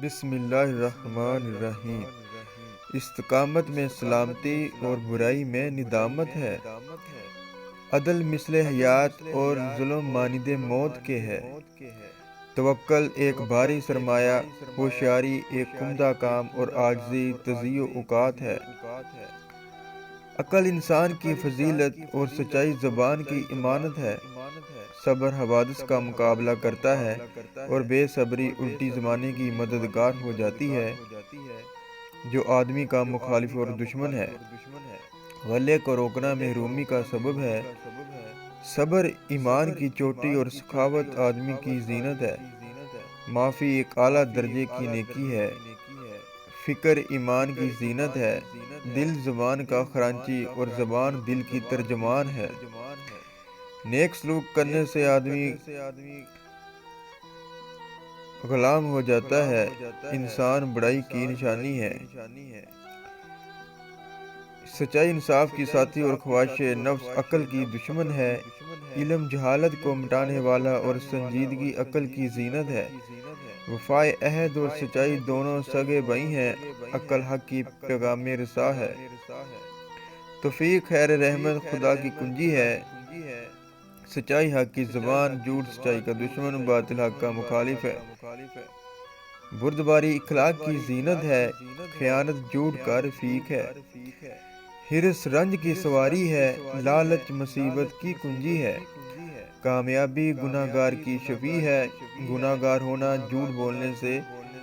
بسم اللہ الرحمن الرحیم۔ استقامت میں سلامتی اور برائی میں ندامت ہے، عدل مثل حیات اور ظلم مانند موت کے ہے۔ توکل ایک بھاری سرمایہ، ہوشیاری ایک عمدہ کام اور عاجزی تضیع اوقات ہے۔ عقل انسان کی فضیلت اور سچائی زبان کی امانت ہے۔ صبر حوادث کا مقابلہ کرتا ہے اور بے صبری الٹی زمانے کی مددگار ہو جاتی ہے جو آدمی کا مخالف اور دشمن ہے۔ غلے کو روکنا محرومی کا سبب ہے۔ صبر ایمان کی چوٹی اور سخاوت آدمی کی زینت ہے۔ معافی ایک اعلیٰ درجے کی نیکی ہے۔ فکر ایمان کی زینت ہے۔ دل زبان کا خرانچی اور زبان دل کی ترجمان ہے۔ نیک سلوک کرنے سے آدمی غلام ہو جاتا ہے، انسان بڑائی کی نشانی ہے۔ سچائی انصاف کی ساتھی اور خواہش نفس عقل کی دشمن ہے۔ علم جہالت کو مٹانے والا اور سنجیدگی عقل کی زینت ہے۔ وفائے عہد اور سچائی دونوں سگے بھائی ہیں، عقل حق کی پیغام رساں ہے۔ توفیق خیر رحمت خدا کی کنجی ہے۔ سچائی حق کی زبان، جھوٹ سچائی کا دشمن، باطل حق کا مخالف ہے۔ بردباری اخلاق کی زینت ہے، خیانت جھوٹ کا رفیق ہے۔ حرص رنج کی سواری ہے، لالچ مصیبت کی کنجی ہے۔ کامیابی گناہ گار کی شفیع ہے، گناہ گار ہونا جھوٹ بولنے سے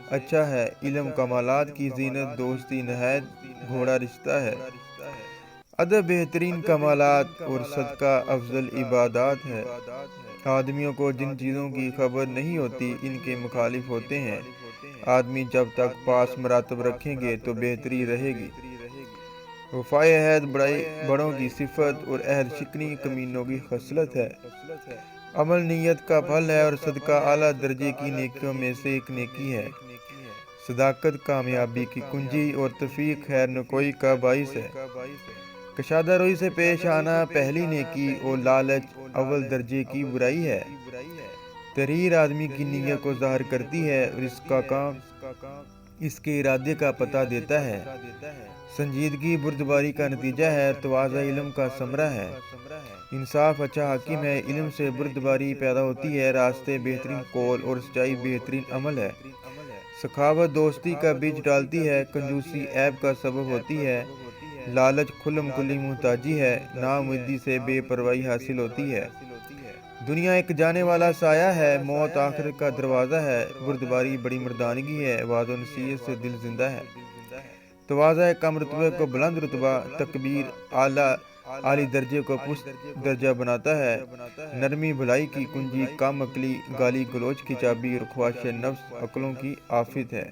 اچھا ہے۔ علم کمالات کی زینت، دوستی نہایت گھوڑا رشتہ ہے۔ ادب بہترین کمالات اور صدقہ افضل عبادات ہے۔ آدمیوں کو جن چیزوں کی خبر نہیں ہوتی ان کے مخالف ہوتے ہیں۔ آدمی جب تک پاس مراتب رکھیں گے تو بہتری رہے گی۔ وفائے عہد بڑوں کی صفت اور عہد شکنی کمینوں کی خصلت ہے۔ عمل نیت کا پھل ہے اور صدقہ اعلیٰ درجے کی نیکیوں میں سے ایک نیکی ہے۔ صداقت کامیابی کی کنجی اور توفیق خیر نکوئی کا باعث ہے۔ کشادہ روی سے پیش آنا پہلی نیکی اور لالچ اول درجے کی برائی ہے۔ تحریر آدمی کی نیت کو ظاہر کرتی ہے اور اس کا کام اس کے ارادے کا پتہ دیتا ہے۔ سنجیدگی بردباری کا نتیجہ ہے، تواضع علم کا ثمرہ ہے۔ انصاف اچھا حاکم ہے، علم سے بردباری پیدا ہوتی ہے۔ راستے بہترین قول اور سچائی بہترین عمل ہے۔ سخاوت دوستی کا بیج ڈالتی ہے، کنجوسی عیب کا سبب ہوتی ہے۔ لالچ کھلم کھلی محتاجی ہے، ناامیدی سے بے پرواہی حاصل ہوتی ہے۔ دنیا ایک جانے والا سایہ ہے، موت آخرت کا دروازہ ہے۔ بردباری بڑی مردانگی ہے، وعد و نصیحت سے دل زندہ ہے۔ تواضع کم رتبے کو بلند رتبہ، تکبیر اعلی درجے کو پست درجہ بناتا ہے۔ نرمی بھلائی کی کنجی، کم عقلی گالی گلوچ کی چابی اور خواہش نفس عقلوں کی آفت ہے۔